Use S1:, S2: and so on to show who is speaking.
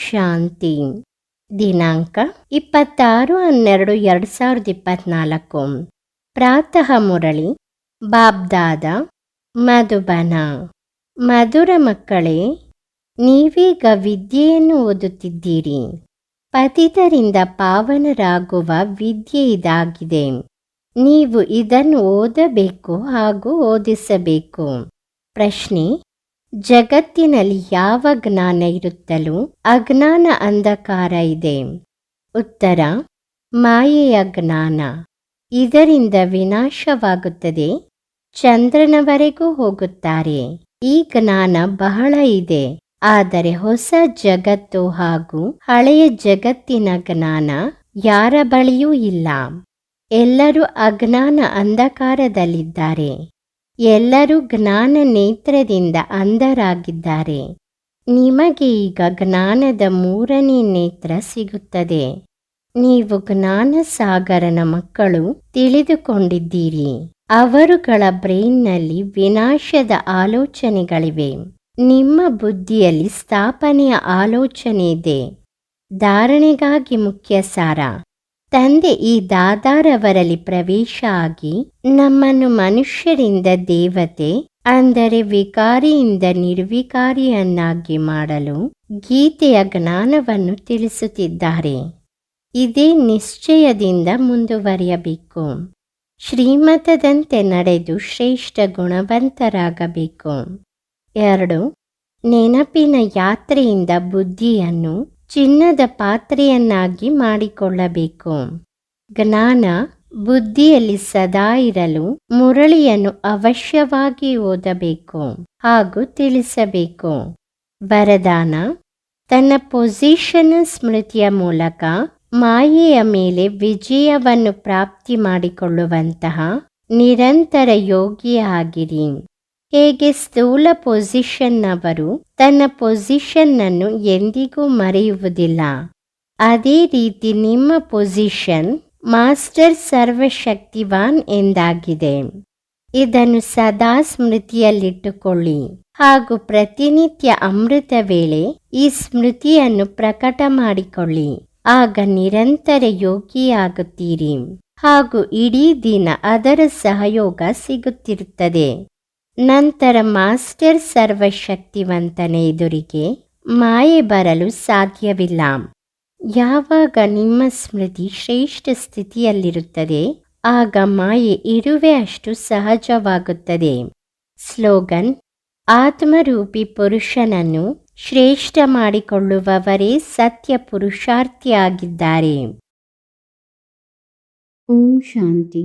S1: ಶಾಂತಿ. ದಿನಾಂಕ 26/12/2024. ಪ್ರಾತಃ ಮುರಳಿ ಬಾಬ್ದಾದ ಮಧುಬನ. ಮಧುರ ಮಕ್ಕಳೇ, ನೀವೀಗ ವಿದ್ಯೆಯನ್ನು ಓದುತ್ತಿದ್ದೀರಿ. ಪತಿತರಿಂದ ಪಾವನರಾಗುವ ವಿದ್ಯೆ ಇದಾಗಿದೆ. ನೀವು ಇದನ್ನು ಓದಬೇಕು ಹಾಗೂ ಓದಿಸಬೇಕು. ಪ್ರಶ್ನೆ: ಜಗತ್ತಿನಲ್ಲಿ ಯಾವ ಜ್ಞಾನ ಇರುತ್ತಲೂ ಅಜ್ಞಾನ ಅಂಧಕಾರ ಇದೆ. ಉತ್ತರ: ಮಾಯೆಯ ಜ್ಞಾನ. ಇದರಿಂದ ವಿನಾಶವಾಗುತ್ತದೆ. ಚಂದ್ರನವರೆಗೂ ಹೋಗುತ್ತಾರೆ. ಈ ಜ್ಞಾನ ಬಹಳ ಇದೆ. ಆದರೆ ಹೊಸ ಜಗತ್ತು ಹಾಗೂ ಹಳೆಯ ಜಗತ್ತಿನ ಜ್ಞಾನ ಯಾರ ಬಳಿಯೂ ಇಲ್ಲ. ಎಲ್ಲರೂ ಅಜ್ಞಾನ ಅಂಧಕಾರದಲ್ಲಿದ್ದಾರೆ. ಎಲ್ಲರೂ ಜ್ಞಾನ ನೇತ್ರದಿಂದ ಅಂಧರಾಗಿದ್ದಾರೆ. ನಿಮಗೆ ಈಗ ಜ್ಞಾನದ 3ನೇ ನೇತ್ರ ಸಿಗುತ್ತದೆ. ನೀವು ಜ್ಞಾನ ಸಾಗರನ ಮಕ್ಕಳು ತಿಳಿದುಕೊಂಡಿದ್ದೀರಿ. ಅವರುಗಳ ಬ್ರೈನ್ನಲ್ಲಿ ವಿನಾಶದ ಆಲೋಚನೆಗಳಿವೆ. ನಿಮ್ಮ ಬುದ್ಧಿಯಲ್ಲಿ ಸ್ಥಾಪನೆಯ ಆಲೋಚನೆ ಇದೆ. ಧಾರಣೆಗಾಗಿ ಮುಖ್ಯ ಸಾರ: ತಂದೆ ಈ ದಾದಾರವರಲ್ಲಿ ಪ್ರವೇಶ ಆಗಿ ನಮ್ಮನ್ನು ಮನುಷ್ಯರಿಂದ ದೇವತೆ ಅಂದರೆ ವಿಕಾರಿಯಿಂದ ನಿರ್ವಿಕಾರಿಯನ್ನಾಗಿ ಮಾಡಲು ಗೀತೆಯ ಜ್ಞಾನವನ್ನು ತಿಳಿಸುತ್ತಿದ್ದಾರೆ. ಇದೇ ನಿಶ್ಚಯದಿಂದ ಮುಂದುವರಿಯಬೇಕು. ಶ್ರೀಮತದಂತೆ ನಡೆದು ಶ್ರೇಷ್ಠ ಗುಣವಂತರಾಗಬೇಕು. 2. ನೆನಪಿನ ಯಾತ್ರೆಯಿಂದ ಬುದ್ಧಿಯನ್ನು ಚಿನ್ನದ ಪಾತ್ರೆಯನ್ನಾಗಿ ಮಾಡಿಕೊಳ್ಳಬೇಕು. ಜ್ಞಾನ ಬುದ್ಧಿಯಲ್ಲಿ ಸದಾ ಇರಲು ಮುರಳಿಯನ್ನು ಅವಶ್ಯವಾಗಿ ಓದಬೇಕು ಹಾಗೂ ತಿಳಿಸಬೇಕು. ವರದಾನ: ತನ್ನ ಪೊಸಿಷನ್ ಸ್ಮೃತಿಯ ಮೂಲಕ ಮಾಯೆಯ ಮೇಲೆ ವಿಜಯವನ್ನು ಪ್ರಾಪ್ತಿ ಮಾಡಿಕೊಳ್ಳುವಂತಹ ನಿರಂತರ ಯೋಗಿಯಾಗಿರಿ. ಹೇಗೆ ಸ್ಥೂಲ ಪೊಸಿಷನ್ನವರು ತನ್ನ ಪೊಸಿಷನ್ನನ್ನು ಎಂದಿಗೂ ಮರೆಯುವುದಿಲ್ಲ, ಅದೇ ರೀತಿ ನಿಮ್ಮ ಪೊಸಿಷನ್ ಮಾಸ್ಟರ್ ಸರ್ವಶಕ್ತಿವಾನ್ ಎಂದಾಗಿದೆ. ಇದನ್ನು ಸದಾ ಸ್ಮೃತಿಯಲ್ಲಿಟ್ಟುಕೊಳ್ಳಿ ಹಾಗೂ ಪ್ರತಿನಿತ್ಯ ಅಮೃತ ವೇಳೆ ಈ ಸ್ಮೃತಿಯನ್ನು ಪ್ರಕಟ ಮಾಡಿಕೊಳ್ಳಿ. ಆಗ ನಿರಂತರ ಯೋಗಿಯಾಗುತ್ತೀರಿ ಹಾಗೂ ಇಡೀ ದಿನ ಅದರ ಸಹಯೋಗ ಸಿಗುತ್ತಿರುತ್ತದೆ. ನಂತರ ಮಾಸ್ಟರ್ ಸರ್ವಶಕ್ತಿವಂತನ ಎದುರಿಗೆ ಮಾಯೆ ಬರಲು ಸಾಧ್ಯವಿಲ್ಲ. ಯಾವಾಗ ನಿಮ್ಮ ಸ್ಮೃತಿ ಶ್ರೇಷ್ಠ ಸ್ಥಿತಿಯಲ್ಲಿರುತ್ತದೆ ಆಗ ಮಾಯೆ ಇರುವೆ ಅಷ್ಟು ಸಹಜವಾಗುತ್ತದೆ. ಸ್ಲೋಗನ್: ಆತ್ಮರೂಪಿ ಪುರುಷನನ್ನು ಶ್ರೇಷ್ಠ ಮಾಡಿಕೊಳ್ಳುವವರೇ ಸತ್ಯ ಪುರುಷಾರ್ಥಿಯಾಗಿದ್ದಾರೆ. ಓಂ ಶಾಂತಿ.